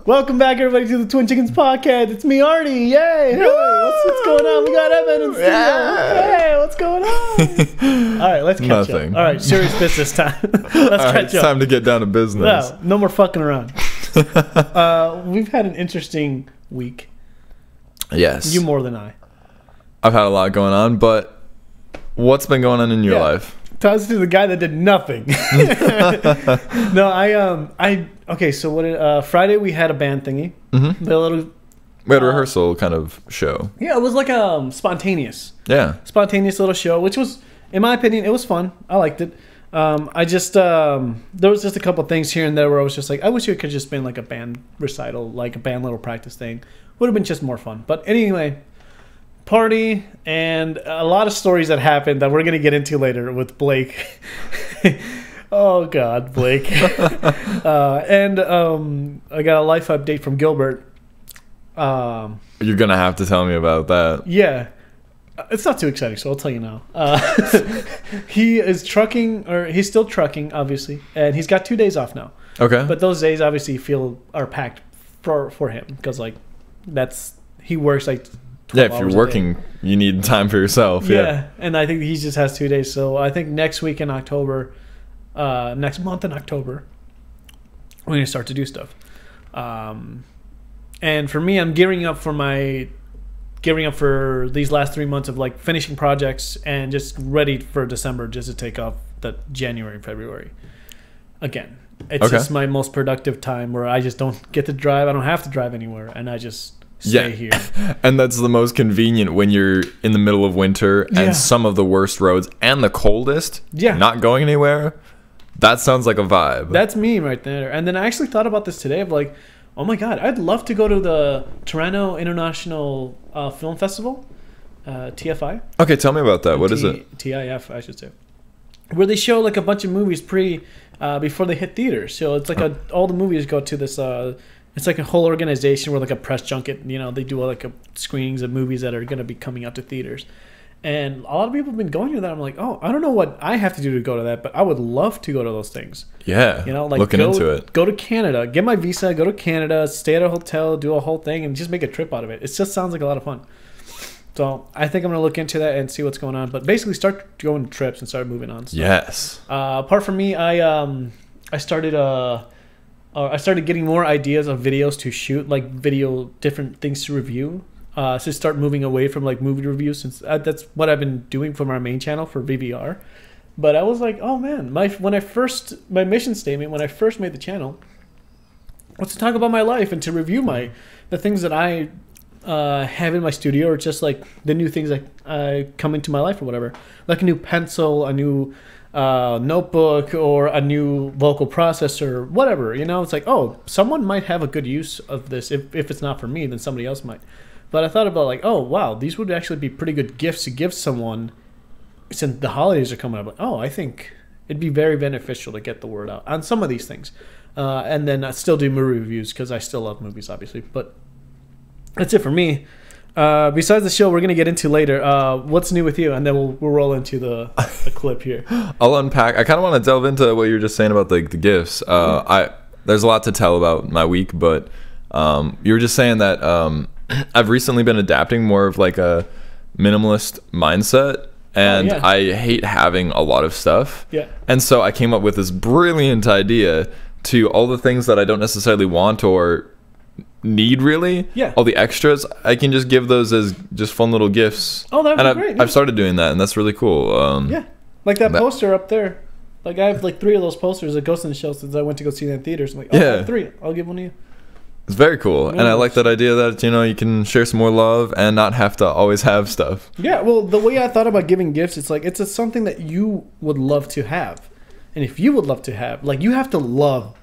Welcome back, everybody, to the Twin Chickens podcast. It's me, Artie. Yay! Hey, what's going on? We got Evan in studio. Hey, what's going on? All right, let's catch up. All right, serious business time. Let's catch up. It's time to get down to business. No more fucking around. We've had an interesting week. Yes. You more than I. I've had a lot going on, but what's been going on in your life? Talks to the guy that did nothing. No, okay, so what Friday we had a band thingy. Mm-hmm. We had a rehearsal kind of show. Yeah, it was like spontaneous. Yeah. Spontaneous little show, which was, in my opinion, it was fun. I liked it. I just, there was just a couple things here and there where I was just like, I wish it could just been like a band recital, like a band little practice thing. Would have been just more fun. But anyway, party and a lot of stories that happened that we're going to get into later with Blake. Oh God, Blake. And I got a life update from Gilbert. You're gonna have to tell me about that. Yeah, it's not too exciting, so I'll tell you now. He is trucking, or he's still trucking, obviously, and he's got 2 days off now. Okay. But those days obviously are packed for him because he works like 12 if you're working, you need time for yourself. Yeah. And I think he just has 2 days. So I think next month in October, we're gonna start to do stuff. And for me, I'm gearing up for these last 3 months of like finishing projects and just ready for December, just to take off that January and February again. It's just my most productive time where I just don't get to drive. I don't have to drive anywhere, and I just stay here. And that's the most convenient when you're in the middle of winter and some of the worst roads and the coldest. Not going anywhere. That sounds like a vibe. That's me right there. And then I actually thought about this today of like, oh my God, I'd love to go to the Toronto International Film Festival, TFI. Okay, tell me about that. What is it? TIF, I should say. Where they show like a bunch of movies before they hit theaters. So it's like all the movies go to this. It's like a whole organization where like a press junket. They do like screenings of movies that are going to be coming out to theaters. And a lot of people have been going to that. I'm like, oh, I don't know what I have to do to go to that, but I would love to go to those things. Yeah, looking into it. Go to Canada, get my visa, go to Canada, stay at a hotel, do a whole thing, and just make a trip out of it. It just sounds like a lot of fun. So I think I'm going to look into that and see what's going on. But basically start going to trips and start moving on. So, yes. Apart from me, I started getting more ideas of videos to shoot, like different things to review. So start moving away from like movie reviews, since that's what I've been doing from our main channel for VVR. But I was like, oh man, my mission statement when I first made the channel was to talk about my life and to review the things that I have in my studio, or just like the new things that come into my life or whatever, like a new pencil, a new notebook, or a new vocal processor, whatever. It's like, oh, someone might have a good use of this. If it's not for me, then somebody else might. But I thought about like, oh wow, these would actually be pretty good gifts to give someone since the holidays are coming up. Like, oh, I think it'd be very beneficial to get the word out on some of these things. And then I still do movie reviews because I still love movies, obviously. But that's it for me. Besides the show we're going to get into later, what's new with you? And then we'll roll into the clip here. I'll unpack. I kind of want to delve into what you were just saying about the gifts. There's a lot to tell about my week, but you were just saying that I've recently been adapting more of like a minimalist mindset, and I hate having a lot of stuff. Yeah. And so I came up with this brilliant idea to all the things that I don't necessarily want or need really. Yeah. All the extras, I can just give those as just fun little gifts. Oh, that'd be great. I've started doing that, and that's really cool. Like that poster up there. Like I have like 3 of those posters of Ghost in the Shell since I went to go see that in theaters. I'm like, oh, I have 3. I'll give one to you. It's very cool. And I like that idea that, you can share some more love and not have to always have stuff. Yeah, well, the way I thought about giving gifts, it's like it's something that you would love to have. And if you would love to have, like, you have to love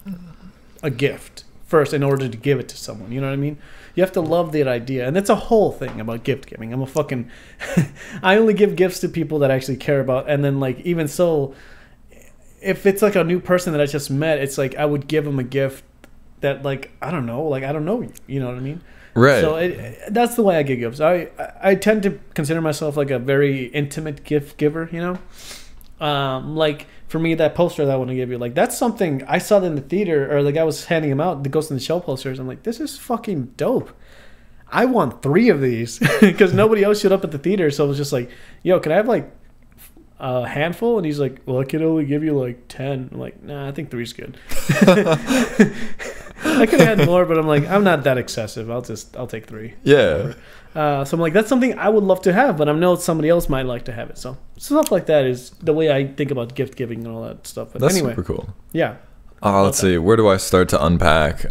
a gift first in order to give it to someone. You know what I mean? You have to love that idea. And that's a whole thing about gift giving. I'm a fucking... I only give gifts to people that I actually care about. And then, like, even so, if it's like a new person that I just met, it's like I would give them a gift that, like, I don't know, you know what I mean? Right. So that's the way I give gifts. I tend to consider myself like a very intimate gift giver, Like for me, that poster that I want to give you, like, that's something I saw that in the theater, or the guy was handing them out, the Ghost in the Shell posters. I'm like, this is fucking dope. I want 3 of these because nobody else showed up at the theater. So it was just like, yo, can I have like a handful? And he's like, well, I can only give you like 10. I'm like, nah, I think 3's good. I could have had more, but I'm like, I'm not that excessive. I'll take 3. Yeah. So I'm like, that's something I would love to have, but I know somebody else might like to have it. So stuff like that is the way I think about gift giving and all that stuff. But That's anyway, super cool. Yeah. Let's see. Where do I start to unpack?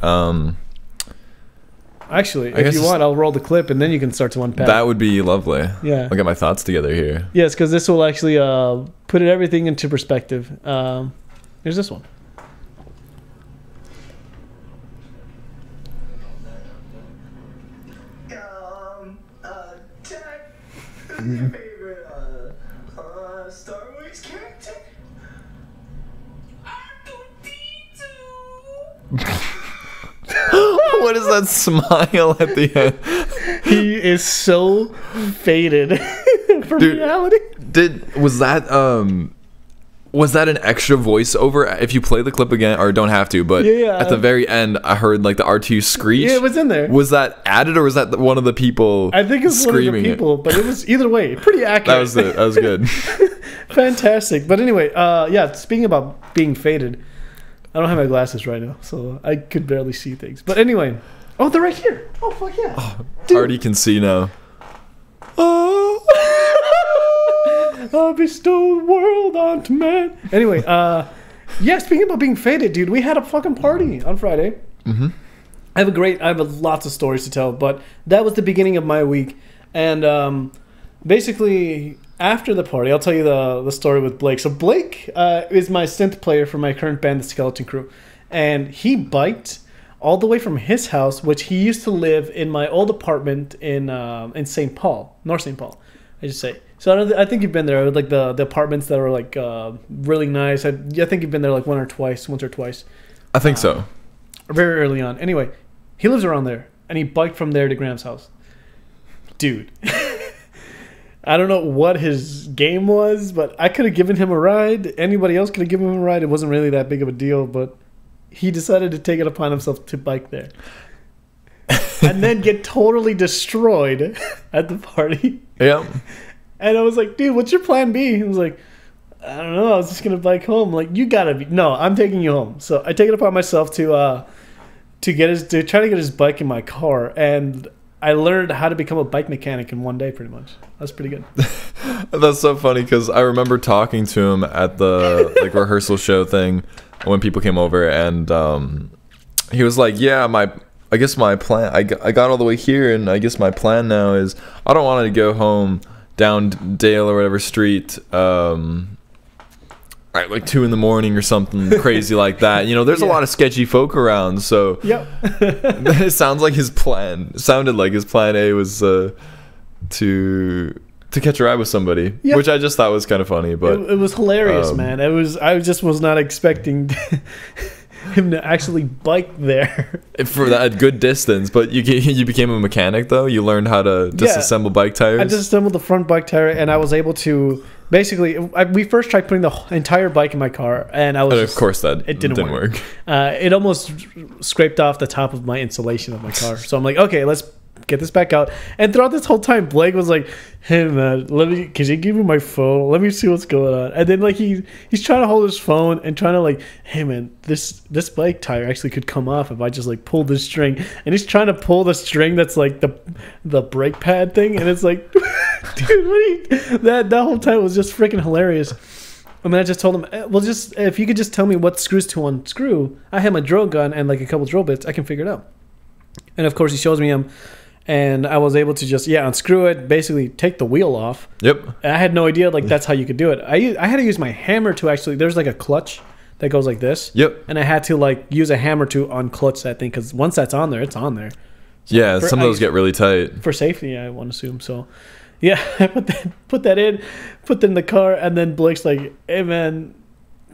Actually, if you want, I'll roll the clip and then you can start to unpack. That would be lovely. Yeah. I'll get my thoughts together here. Yes, because this will actually put everything into perspective. Here's this one. Jack, who's your favorite Star Wars character? What is that smile at the end? He is so faded from Dude, reality. Was that an extra voiceover? If you play the clip again, or don't have to, but Yeah. at the very end, I heard like the R2 screech. Yeah, it was in there. Was that added, or was that one of the people? I think it's one of the screaming people, but it was either way pretty accurate. That was it. That was good. Fantastic. But anyway, yeah, speaking about being faded, I don't have my glasses right now, so I could barely see things. But anyway, oh, they're right here. Oh, fuck yeah. Dude. Already can see now. I bestow the world onto man. Anyway, yeah, speaking about being faded, dude, we had a fucking party on Friday. Mm-hmm. I have lots of stories to tell, but that was the beginning of my week. And basically, after the party, I'll tell you the story with Blake. So Blake is my synth player for my current band, the Skeleton Crew. And he biked all the way from his house, which he used to live in my old apartment in St. Paul, North St. Paul, I should say. So I think you've been there, like the apartments that are like really nice. I think you've been there like once or twice. I think so. Very early on. Anyway, he lives around there, and he biked from there to Graham's house. Dude, I don't know what his game was, but I could have given him a ride. Anybody else could have given him a ride. It wasn't really that big of a deal, but he decided to take it upon himself to bike there. And then get totally destroyed at the party. Yeah. And I was like, dude, what's your plan B? He was like, I don't know. I was just going to bike home. I'm like, you got to be. No, I'm taking you home. So I take it upon myself to try to get his bike in my car. And I learned how to become a bike mechanic in one day, pretty much. That's pretty good. That's so funny because I remember talking to him at the like rehearsal show thing when people came over, and he was like, yeah, I guess my plan, I got all the way here, and I guess my plan now is I don't want to go home down Dale or whatever street at like 2 a.m. or something crazy like that. You know, there's a lot of sketchy folk around, so Yep. it sounded like his plan A was to catch a ride with somebody, Yep. which I just thought was kind of funny. But it was hilarious, man. I just was not expecting him to actually bike there. for that good distance. But you became a mechanic, though. You learned how to disassemble bike tires. I disassembled the front bike tire, and I was able to basically. We first tried putting the entire bike in my car, and I was. But of course, it didn't work. It almost scraped off the top of my insulation of my car. So I'm like, okay, let's get this back out. And throughout this whole time, Blake was like, hey man, can you give me my phone? Let me see what's going on. And then like he's trying to hold his phone and trying to like, hey man, this bike tire actually could come off if I just like pull this string. And he's trying to pull the string that's like the brake pad thing, and it's like dude, that whole time was just freaking hilarious. And then I just told him, well, just if you could just tell me what screws to unscrew. I have my drill gun and like a couple drill bits, I can figure it out. And of course he shows me them. And I was able to just, unscrew it, basically take the wheel off. Yep. And I had no idea, like, that's how you could do it. I had to use my hammer to actually, there's like a clutch that goes like this. Yep. And I had to, like, use a hammer to unclutch that thing, because once that's on there, it's on there. So yeah, some of those get really tight. For safety, I want to assume. So, yeah, I put that in the car, and then Blake's like, hey, man,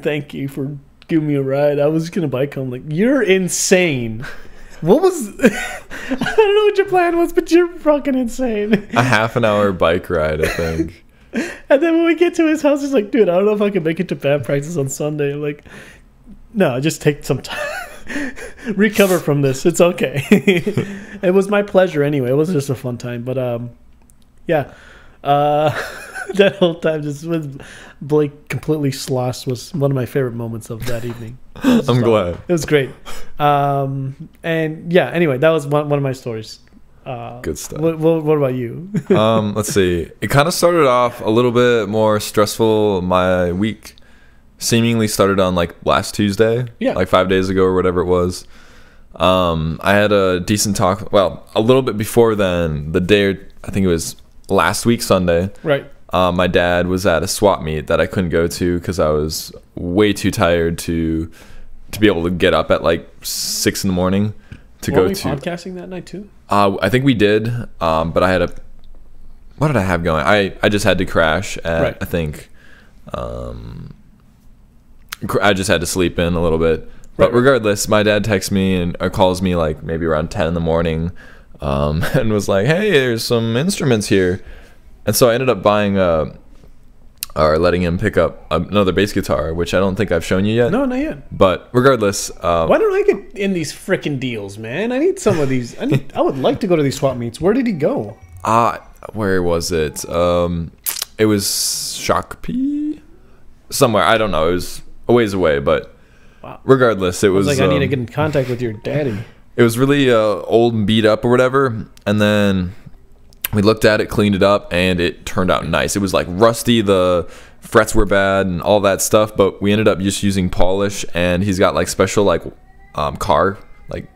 thank you for giving me a ride. I was going to bike home. Like, you're insane. What was... I don't know what your plan was, but you're fucking insane. A half an hour bike ride, I think. And then when we get to his house, he's like, dude, I don't know if I can make it to band practice on Sunday. I'm like, no, just take some time. Recover from this. It's okay. It was my pleasure anyway. It was just a fun time. But yeah. That whole time just with Blake completely sloshed was one of my favorite moments of that evening. I'm glad. It was great. And yeah, anyway, that was one of my stories. Good stuff. What about you? Let's see. It kind of started off a little bit more stressful. My week seemingly started on like last Tuesday, Yeah. like 5 days ago or whatever it was. I had a decent talk. Well, a little bit before then, the day, I think it was last week Sunday. Right. My dad was at a swap meet that I couldn't go to because I was way too tired to be able to get up at like 6 in the morning to Were go we to. podcasting that night too? I think we did, but I had a. What did I have going? I just had to crash at, Right. I think. I just had to sleep in a little bit. But Right. regardless, my dad texts me or calls me like maybe around 10 in the morning, and was like, "Hey, there's some instruments here," and so I ended up buying or letting him pick up another bass guitar, which I don't think I've shown you yet. No, not yet. But regardless, Why don't I get in these freaking deals, man? I need some of these. I would like to go to these swap meets. Where did he go? where was it? It was Shakopee? Somewhere. I don't know. It was a ways away, but Wow. regardless, it I was was like, I need to get in contact with your daddy. it was really old and beat up or whatever. And then we looked at it, cleaned it up, and it turned out nice. It was like rusty. The frets were bad and all that stuff, but we ended up just using polish, and he's got like special like car like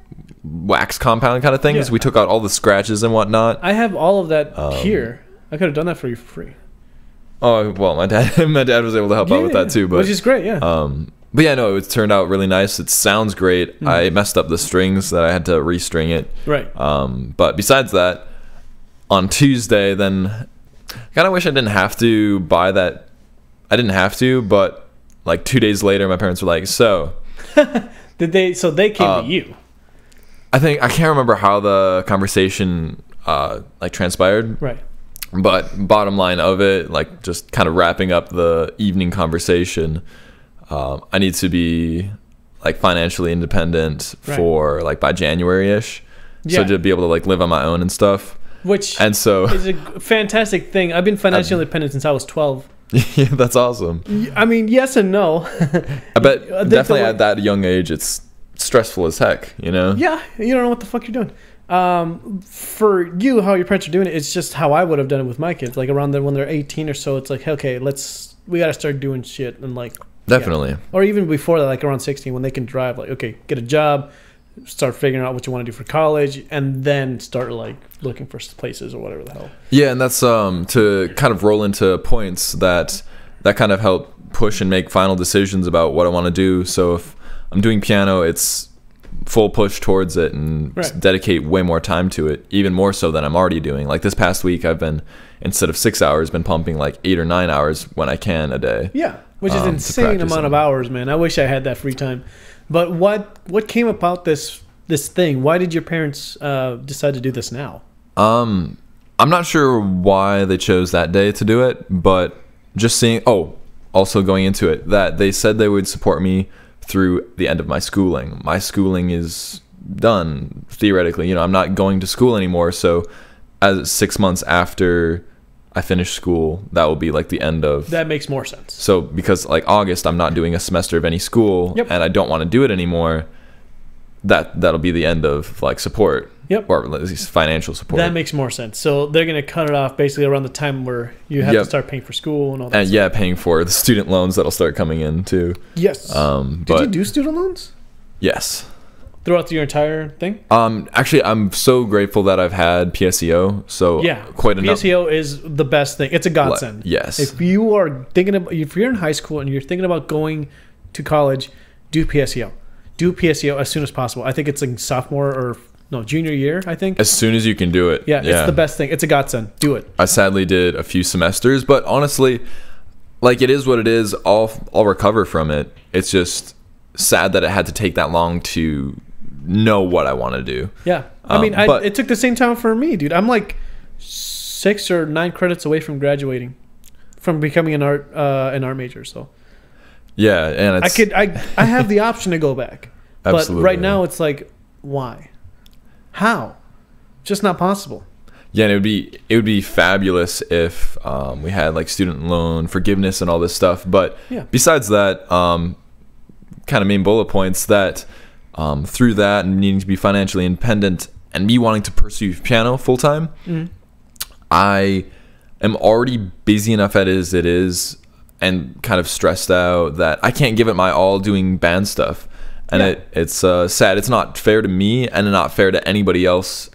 wax compound kind of things. Yeah. We took out all the scratches and whatnot. I have all of that here. I could have done that for you for free. Oh well, my dad was able to help out with that too, but which is great, yeah. but yeah, no, it turned out really nice. It sounds great. I messed up the strings that I had to restring it. Right. But besides that, on Tuesday, then kind of wish I didn't have to buy that. I didn't have to, but like 2 days later, my parents were like, "So." Did they? So they came to you. I can't remember how the conversation like transpired. Right. But bottom line of it, like just kind of wrapping up the evening conversation, I need to be like financially independent Right. for like by January-ish. So Yeah. to be able to like live on my own and stuff. Which And so is a fantastic thing. I've been financially independent since I was 12. yeah, that's awesome. I mean, yes and no. I bet the definitely way- at that young age it's stressful as heck, you know? Yeah, you don't know what the fuck you're doing. For you, how your parents are doing it, it's just how I would have done it with my kids. Like around when they're 18 or so, it's like, okay, we got to start doing shit and like Definitely. yeah. Or even before that, like around 16 when they can drive. Like, okay, get a job, start figuring out what you want to do for college, and then start like looking for places or whatever the hell. Yeah, and that's to kind of roll into points that kind of help push and make final decisions about what I want to do. So if I'm doing piano, it's full push towards it and Right. dedicate way more time to it, even more so than I'm already doing. Like this past week, I've been, instead of 6 hours, been pumping like 8 or 9 hours when I can a day. Yeah, which is To insane practice amount of on. hours, man. I wish I had that free time. But what came about this thing? Why did your parents decide to do this now? I'm not sure why they chose that day to do it, but just seeing, also going into it, that they said they would support me through the end of my schooling. My schooling is done, theoretically. You know, I'm not going to school anymore, so as 6 months after I finish school, that will be like the end of... That makes more sense. So because like August, I'm not doing a semester of any school, Yep. and I don't want to do it anymore, that'll be the end of like support. Yep. Or at least financial support. That makes more sense. So they're going to cut it off basically around the time where you have to Yep. start paying for school and all that And stuff. yeah, paying for the student loans that'll start coming in too. Yes. But Did you do student loans yes. throughout your entire thing? Actually, I'm so grateful that I've had PSEO. So Yeah. quite enough. PSEO is the best thing. It's a godsend. Yes. If you are if you're in high school and you're thinking about going to college, do PSEO. Do PSEO as soon as possible. I think it's like sophomore or junior year, I think. As soon as you can do it. Yeah, it's the best thing. It's a godsend. Do it. I sadly did a few semesters, but honestly, like it is what it is. I'll recover from it. It's just sad that it had to take that long to know what I want to do. Yeah. I mean, but- it took the same time for me, dude. I'm like 6 or 9 credits away from graduating. from becoming an art major. So Yeah, and it's I have the option to go back, but Absolutely. right now it's like, why, how, just not possible. Yeah, and it would be fabulous if we had like student loan forgiveness and all this stuff. But Yeah. besides that, kind of main bullet points that through that and needing to be financially independent and me wanting to pursue piano full time, I am already busy enough as it is and kind of stressed out that I can't give it my all doing band stuff. And Yeah. it's sad. It's not fair to me and not fair to anybody else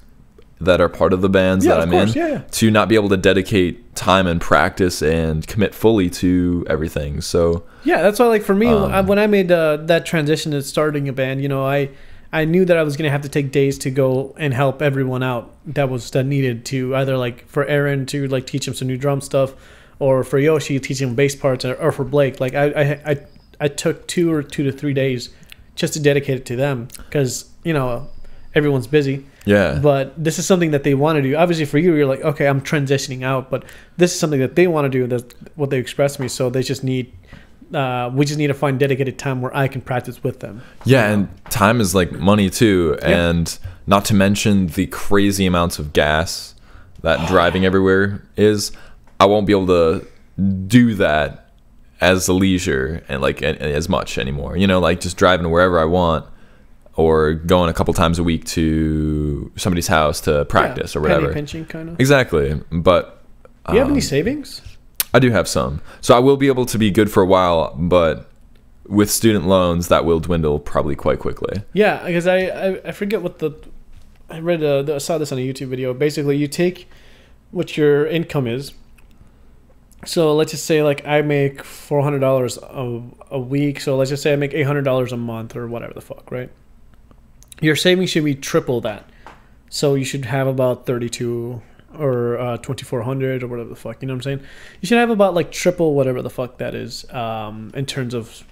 that are part of the bands Yeah, that of I'm course. in Yeah, yeah. to not be able to dedicate time and practice and commit fully to everything. So Yeah, that's why, like, for me, Um, when I made that transition to starting a band, you know, I knew that I was gonna have to take days to go and help everyone out that needed to, either like for Aaron to like teach him some new drum stuff, or for Yoshi teaching him bass parts, or for Blake. Like I took 2 to 3 days just to dedicate it to them, because you know everyone's busy. yeah, But this is something that they want to do. Obviously, for you, you're like, okay, I'm transitioning out, but this is something that they want to do. That's what they expressed to me. So they just need, we just need to find dedicated time where I can practice with them. yeah, and time is like money too, and not to mention the crazy amounts of gas that driving everywhere is. I won't be able to do that as a leisure and like as much anymore. You know, like just driving wherever I want, or going a couple times a week to somebody's house to practice or whatever. Penny pinching, kind of. Exactly, but Do you have any savings? I do have some, so I will be able to be good for a while. But with student loans, that will dwindle probably quite quickly. Yeah, because I forget what I read. I saw this on a YouTube video. Basically, you take what your income is. So let's just say like I make $400 a week. So let's just say I make $800 a month or whatever the fuck, right? Your savings should be triple that. So you should have about 32 or 2,400 or whatever the fuck. You know what I'm saying? You should have about like triple whatever the fuck that is, in terms of,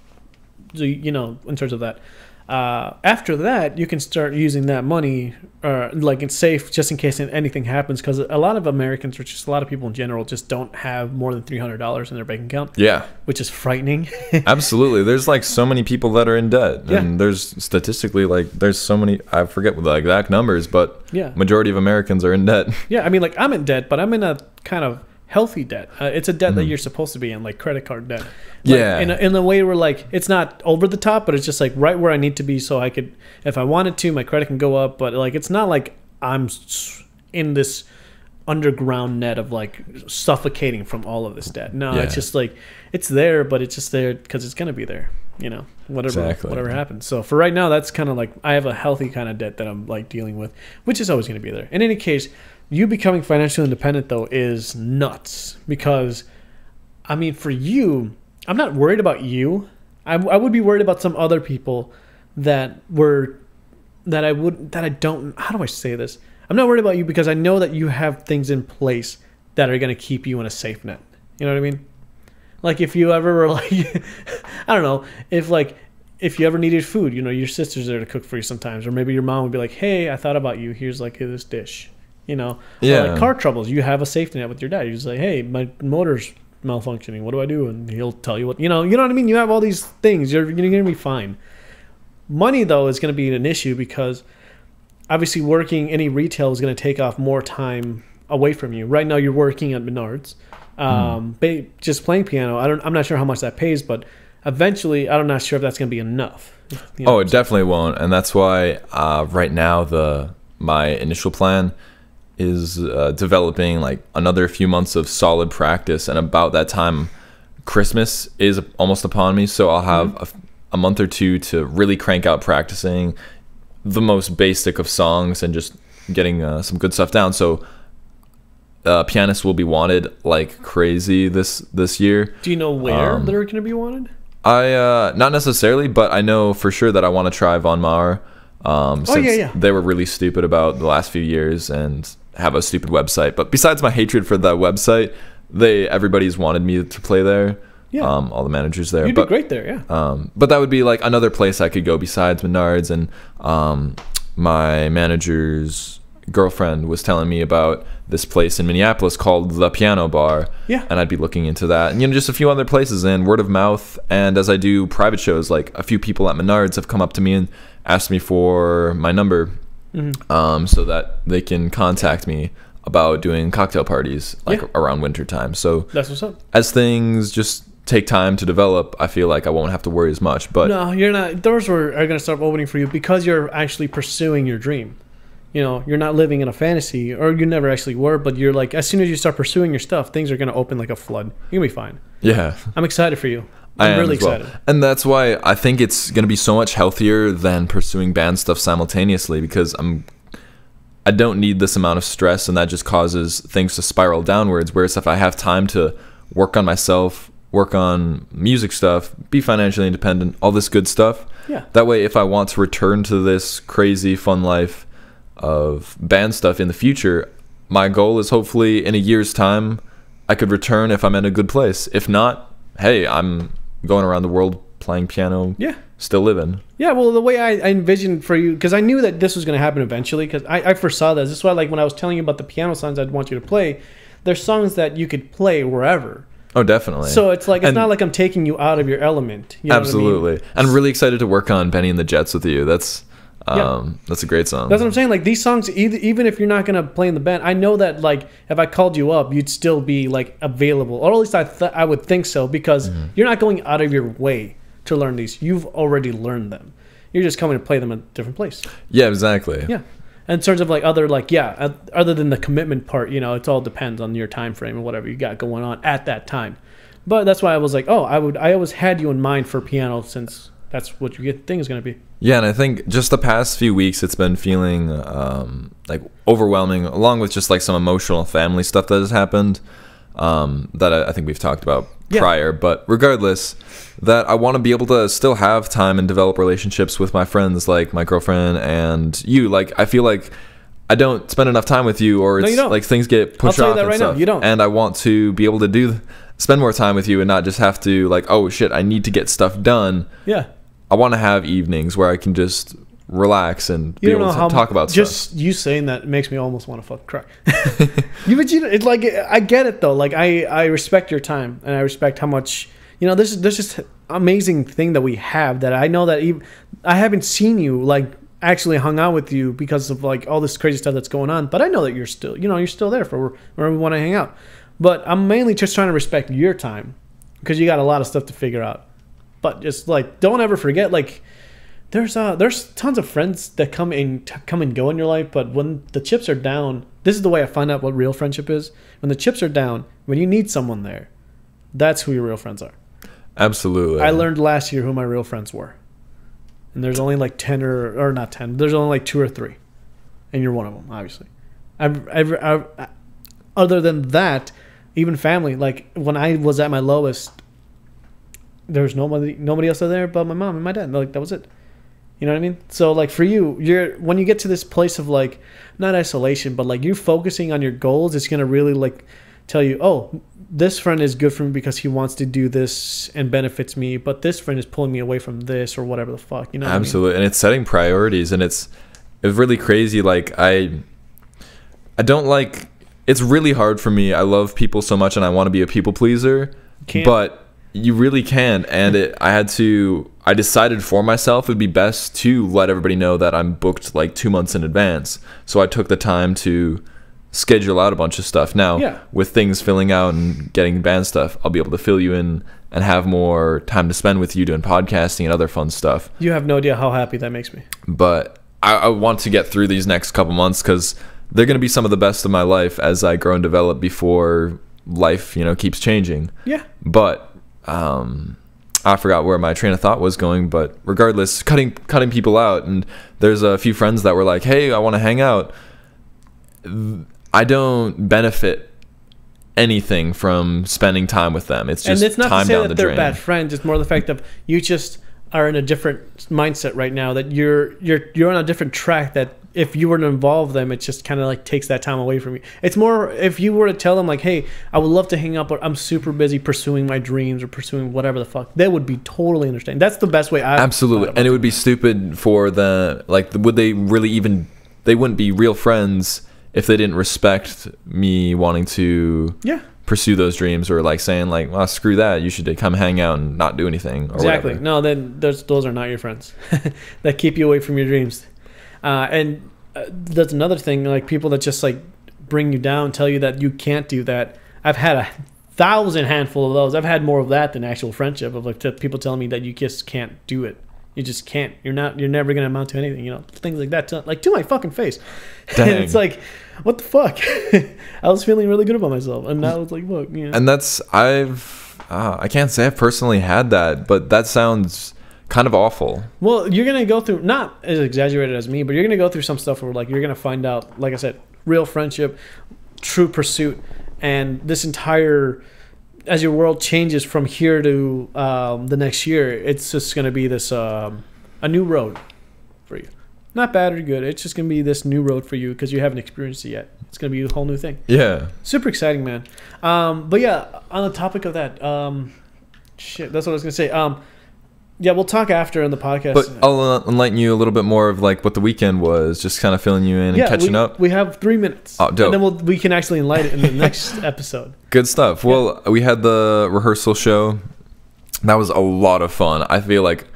in terms of that. After that, you can start using that money, like it's safe, just in case anything happens. Because a lot of Americans, or just a lot of people in general, just don't have more than $300 in their bank account, Yeah, which is frightening. absolutely. There's like so many people that are in debt, Yeah. and there's statistically like there's so many. I forget the exact numbers, but Yeah. majority of Americans are in debt. Yeah, I mean, like I'm in debt, but I'm in a kind of healthy debt. It's a debt that you're supposed to be in, like credit card debt. Like, Yeah. in a way where like it's not over the top, but it's just like right where I need to be, so I could, if I wanted to, my credit can go up. But like it's not like I'm in this underground net of like suffocating from all of this debt. No, Yeah. it's just like it's there, but it's just there because it's gonna be there. You know, Exactly. whatever happens. So for right now, that's kind of like I have a healthy kind of debt that I'm like dealing with, which is always going to be there. In any case, you becoming financially independent though is nuts, because I mean, for you, I'm not worried about you. I would be worried about some other people that I don't. How do I say this? I'm not worried about you because I know that you have things in place that are going to keep you in a safe net. You know what I mean? Like if you ever were like, I don't know, if you ever needed food, you know, your sister's there to cook for you sometimes, or maybe your mom would be like, hey, I thought about you. Here's like this dish, you know. Yeah. Or like car troubles, you have a safety net with your dad. You just like, hey, my motor's malfunctioning. What do I do? And he'll tell you what, you know what I mean? You have all these things. You're going to be fine. Money though is going to be an issue because obviously working any retail is going to take off more time away from you. Right now you're working at Menards, just playing piano. I'm not sure how much that pays, but eventually I'm not sure if that's going to be enough. You know? Oh, it definitely won't, and that's why right now my initial plan is developing like another few months of solid practice, and about that time, Christmas is almost upon me, so I'll have a month or two to really crank out practicing the most basic of songs and just getting some good stuff down. So pianists will be wanted like crazy this year. Do you know where they're going to be wanted? I not necessarily, but I know for sure that I want to try Von Maur. Since they were really stupid about the last few years and have a stupid website. But besides my hatred for that website, everybody's wanted me to play there. Yeah. All the managers there. You'd be great there, yeah. But that would be like another place I could go besides Menards, and my managers girlfriend was telling me about this place in Minneapolis called The Piano Bar. Yeah. And I'd be looking into that. And, just a few other places, and word of mouth. And as I do private shows, like a few people at Menards have come up to me and asked me for my number, so that they can contact me about doing cocktail parties around winter time. So That's what's up. as things just take time to develop, I feel like I won't have to worry as much. But No, you're not. Doors are going to start opening for you because you're actually pursuing your dream. You're not living in a fantasy, or you never actually were, but you're like, as soon as you start pursuing your stuff, things are going to open like a flood. You're going to be fine. yeah, I'm excited for you. I I'm am really as well. excited. And that's why I think it's going to be so much healthier than pursuing band stuff simultaneously, because I don't need this amount of stress, and that just causes things to spiral downwards. Whereas if I have time to work on myself, work on music stuff, be financially independent, all this good stuff, Yeah. that way if I want to return to this crazy fun life of band stuff in the future, my goal is hopefully in a year's time I could return if I'm in a good place. If not, hey, I'm going around the world playing piano, Yeah. still living. Yeah, well, the way I envisioned for you, because I knew that this was going to happen eventually, because I foresaw this. This is why, like, when I was telling you about the piano songs I'd want you to play, there's songs that you could play wherever. Oh, definitely. So it's like, it's And- not like I'm taking you out of your element. You know what I mean? Absolutely. I'm really excited to work on Benny and the Jets with you. That's a great song. That's what I'm saying. Like, these songs, even if you're not gonna play in the band, I know that, like, if I called you up, you'd still be like available, or at least I would think so, because you're not going out of your way to learn these. You've already learned them. You're just coming to play them at a different place. Yeah, exactly. Yeah. And in terms of like other than the commitment part, it all depends on your time frame and whatever you got going on at that time. But that's why I was like, I always had you in mind for piano, since that's what your thing is going to be. Yeah, and I think just the past few weeks it's been feeling like overwhelming, along with just like some emotional family stuff that has happened that I think we've talked about prior. But regardless, that I want to be able to still have time and develop relationships with my friends, like my girlfriend and you. Like, I feel like I don't spend enough time with you, or it's you don't. like things get pushed I'll tell you off that and right now, stuff. you don't. And I want to be able to spend more time with you and not just have to like, oh shit, I need to get stuff done. Yeah. I want to have evenings where I can just relax and be able to talk about stuff. Just you saying that makes me almost want to fucking cry. It's like, I get it though. Like, I respect your time, and I respect how much there's just amazing thing that we have, that I know that I haven't seen you like actually hung out with you because of like all this crazy stuff that's going on. But I know that you're still you're still there for wherever we want to hang out. But I'm mainly just trying to respect your time, because you got a lot of stuff to figure out. But just like, don't ever forget, like, there's tons of friends that come and go in your life, but when the chips are down, this is the way I find out what real friendship is. When the chips are down, when you need someone there, that's who your real friends are. Absolutely. I learned last year who my real friends were, and there's only like 10 or not 10. There's only like 2 or 3, and you're one of them, obviously. Other than that, even family. Like, when I was at my lowest, there was nobody else there but my mom and my dad. Like, that was it. You know what I mean? So like, for you, when you get to this place of like, not isolation, but like you're focusing on your goals, it's gonna really like tell you, oh, this friend is good for me because he wants to do this and benefits me, but this friend is pulling me away from this, or whatever the fuck. You know? Absolutely. And it's setting priorities, and it's really crazy. Like, I don't like. It's really hard for me. I love people so much, and I want to be a people pleaser, but you really can. And I decided for myself it would be best to let everybody know that I'm booked like 2 months in advance. So I took the time to schedule out a bunch of stuff. Now, with things filling out and getting band stuff, I'll be able to fill you in and have more time to spend with you doing podcasting and other fun stuff. You have no idea how happy that makes me. But I want to get through these next couple months, because they're going to be some of the best of my life as I grow and develop before life, keeps changing. Yeah. But I forgot where my train of thought was going, but regardless, cutting people out. And there's a few friends that were like, hey, I want to hang out. I don't benefit anything from spending time with them. It's just and it's not time to say down that the they're drain. bad friends. It's more the fact that you just are in a different mindset right now, that you're on a different track, that if you were to involve them, it just kind of like takes that time away from you. It's more if you were to tell them like, hey, I would love to hang out, but I'm super busy pursuing my dreams or pursuing whatever the fuck, they would be totally understanding. That's the best way. Absolutely. And it would be stupid for would they really even they wouldn't be real friends if they didn't respect me wanting to Yeah. pursue those dreams, or like saying like, well, screw that, you should come hang out and not do anything, or Exactly. whatever. No, then those are not your friends that keep you away from your dreams. And that's another thing, like people that just like bring you down, tell you that you can't do that. I've had 1,000 handful of those. I've had more of that than actual friendship, of like people telling me that you just can't do it. You just can't. You're never going to amount to anything, things like that, like to my fucking face. And Dang. it's like, what the fuck? I was feeling really good about myself, and now it's like, look, And that's, I can't say I've personally had that, but that sounds kind of awful. Well, you're going to go through, not as exaggerated as me, but you're going to go through some stuff where like you're going to find out, like I said, real friendship, true pursuit, and this entire, as your world changes from here to the next year, it's just going to be this a new road for you. Not bad or good. It's just going to be this new road for you because you haven't experienced it yet. It's going to be a whole new thing. Yeah. Super exciting, man. But yeah, on the topic of that, shit, that's what I was going to say. Yeah, we'll talk after in the podcast. But I'll enlighten you a little bit more of like what the weekend was, just kind of filling you in and catching up. We have 3 minutes. Oh, dope. And then we can actually enlighten in the next episode. Good stuff. Well, we had the rehearsal show. That was a lot of fun. I feel like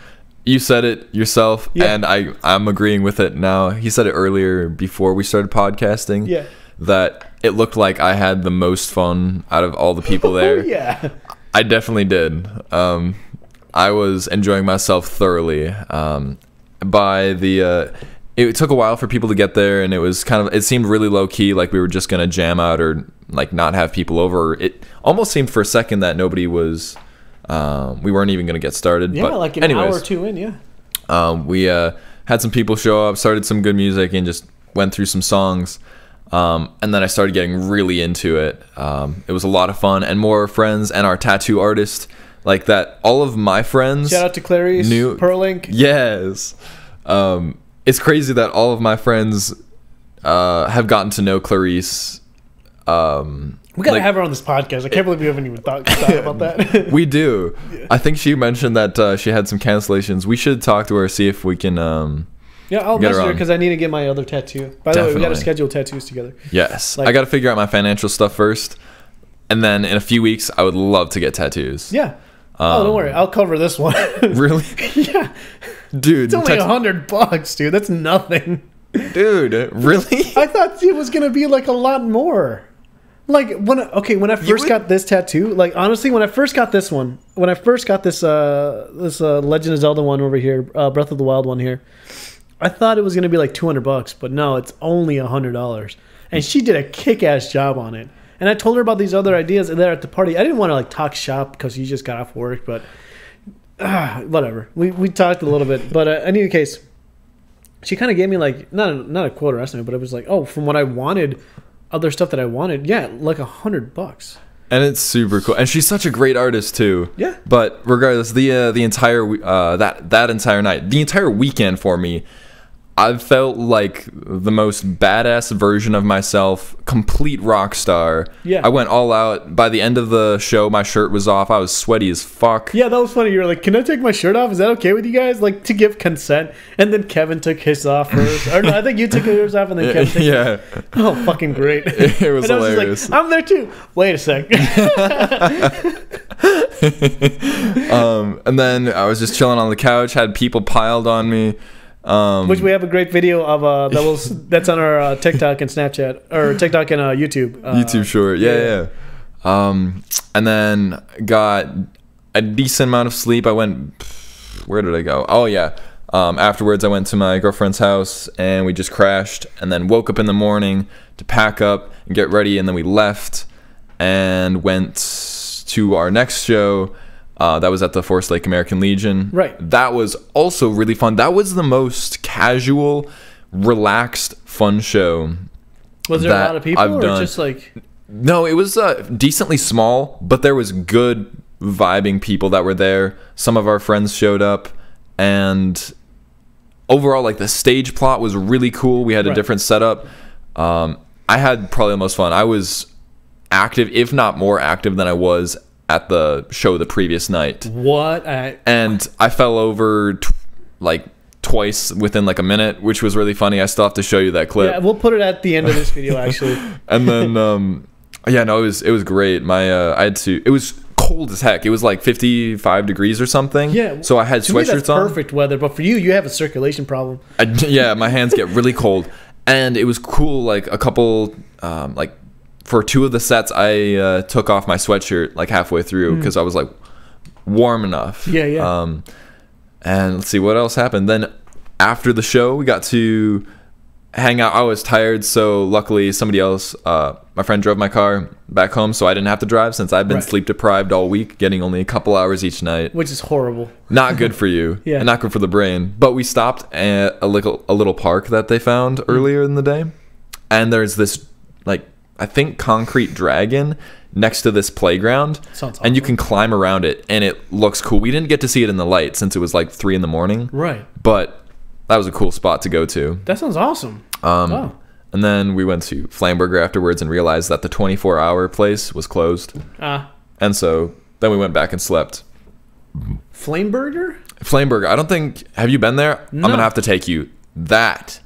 you said it yourself, Yeah. and I'm agreeing with it now. He said it earlier before we started podcasting. Yeah. That it looked like I had the most fun out of all the people there. Oh, yeah. I definitely did. I was enjoying myself thoroughly. It took a while for people to get there, and it seemed really low key, like we were just gonna jam out or like not have people over. It almost seemed for a second that nobody was. We weren't even gonna get started. Yeah, but like an anyways, hour or two in, yeah. we had some people show up, started some good music, and just went through some songs. And then I started getting really into it. It was a lot of fun, and more friends and our tattoo artist. Like that, all of my friends. Shout out to Clarice, Perlink. Yes. It's crazy that all of my friends have gotten to know Clarice. We gotta have her on this podcast. I can't believe we haven't even thought about that. We do. Yeah. I think she mentioned that she had some cancellations. We should talk to her, see if we can. Yeah, I'll message her because I need to get my other tattoo. By the way, we gotta schedule tattoos together. Yes, I gotta figure out my financial stuff first, and then in a few weeks, I would love to get tattoos. Yeah. Don't worry, I'll cover this one. Really? Yeah. Dude, it's only $100, dude. That's nothing. Dude, really? I thought it was gonna be like a lot more. Like when I first got this tattoo, like honestly, when I first got this one, this Legend of Zelda one over here, Breath of the Wild one here, I thought it was gonna be like $200, but no, it's only $100, and she did a kick-ass job on it. And I told her about these other ideas there at the party. I didn't want to like talk shop because you just got off work, but whatever. We talked a little bit, but in any case, she kind of gave me like not a quote or estimate, but it was like, oh, from what I wanted, other stuff that I wanted, yeah, like $100. And it's super cool, and she's such a great artist too. Yeah. But regardless, the entire that entire night, the entire weekend for me, I felt like the most badass version of myself, complete rock star. Yeah. I went all out. By the end of the show, my shirt was off. I was sweaty as fuck. Yeah, that was funny. You were like, can I take my shirt off? Is that okay with you guys? Like, to give consent. And then Kevin took his off first. Or no, I think you took yours off and then Kevin took Yeah. Oh, fucking great. It was and hilarious. I was just like, I'm there too. Wait a sec. And then I was just chilling on the couch, had people piled on me. Which we have a great video of that's on our TikTok and Snapchat, or TikTok and YouTube. YouTube short, yeah. And then got a decent amount of sleep. I went. Where did I go? Oh yeah. Afterwards, I went to my girlfriend's house and we just crashed. And then woke up in the morning to pack up and get ready. And then we left and went to our next show. That was at the Forest Lake American Legion. Right. That was also really fun. That was the most casual, relaxed, fun show. Was there a lot of people or just like... No, it was decently small, but there was good vibing people that were there. Some of our friends showed up, and overall, like, the stage plot was really cool. We had a different setup. I had probably the most fun. I was active, if not more active than I was at the show the previous night. What? And I fell over like twice within like a minute, which was really funny. I still have to show you that clip. Yeah, we'll put it at the end of this video, actually. And then, yeah, no, it was great. It was cold as heck. It was like 55 degrees or something. Yeah. So I had To me, that's sweatshirts on. perfect weather, but for you, you have a circulation problem. Yeah, my hands get really cold. And it was cool, like a couple, like for 2 of the sets, I took off my sweatshirt like halfway through because I was like warm enough. Yeah, yeah. And let's see what else happened. Then after the show, we got to hang out. I was tired, so luckily somebody else, my friend, drove my car back home, so I didn't have to drive since I've been Right. sleep deprived all week, getting only a couple hours each night. Which is horrible. Not good for you. Yeah. And not good for the brain. But we stopped at a little park that they found earlier in the day, and there's this like I think concrete dragon next to this playground. Sounds and you awesome. can climb around it, and it looks cool. We didn't get to see it in the light since it was like 3 a.m. Right. But that was a cool spot to go to. That sounds awesome. Wow. And then we went to Flamburger afterwards and realized that the 24-hour place was closed. And so then we went back and slept. Flame Burger? Flamburger, I don't think... Have you been there? No. I'm going to have to take you. That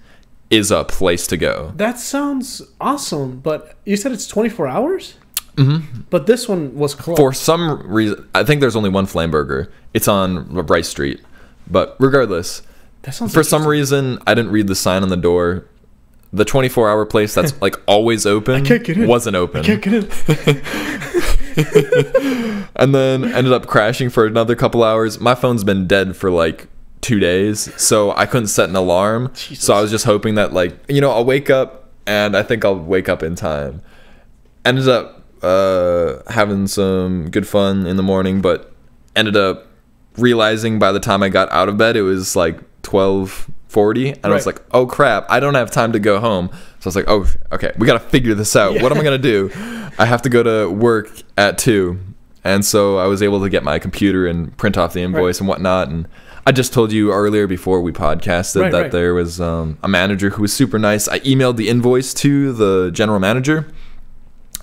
is a place to go. That sounds awesome, but you said it's 24 hours? Mm-hmm. But this one was closed. For some reason... I think there's only one Flamburger. It's on Rice Street. But regardless, That sounds for some reason, I didn't read the sign on the door. The 24-hour place that's like always open can't get in. wasn't open. Can't get in. And then ended up crashing for another couple hours. My phone's been dead for like 2 days, so I couldn't set an alarm. Jesus. So I was just hoping that like, I'll wake up, and I think I'll wake up in time. Ended up having some good fun in the morning, but ended up realizing by the time I got out of bed, it was like 12:40, and I was Right. like, oh crap, I don't have time to go home. So I was like, oh, okay, we got to figure this out. Yeah. What am I going to do? I have to go to work at 2. And so I was able to get my computer and print off the invoice and whatnot. And I just told you earlier before we podcasted that Right. there was a manager who was super nice. I emailed the invoice to the general manager.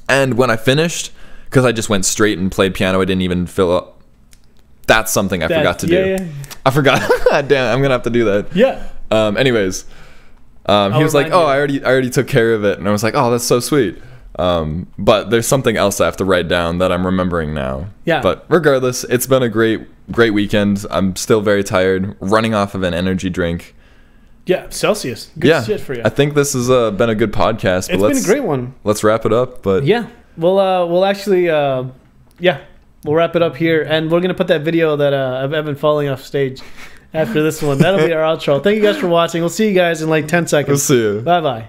And when I finished, because I just went straight and played piano, I didn't even fill up. That's something I forgot to do. Yeah. I forgot. Damn, I'm going to have to do that. Yeah. Anyways, he was like, remind "Oh, you. I already took care of it," and I was like, "Oh, that's so sweet." But there's something else I have to write down that I'm remembering now. Yeah. But regardless, it's been a great weekend. I'm still very tired, running off of an energy drink. Yeah. Celsius. Good shit for you. I think this has been a good podcast. But It's been a great one. Let's wrap it up. But Yeah. We'll actually, we'll wrap it up here, and we're gonna put that video that of Evan falling off stage after this one. That'll be our outro. Thank you guys for watching. We'll see you guys in like 10 seconds. we'll see you. Bye bye.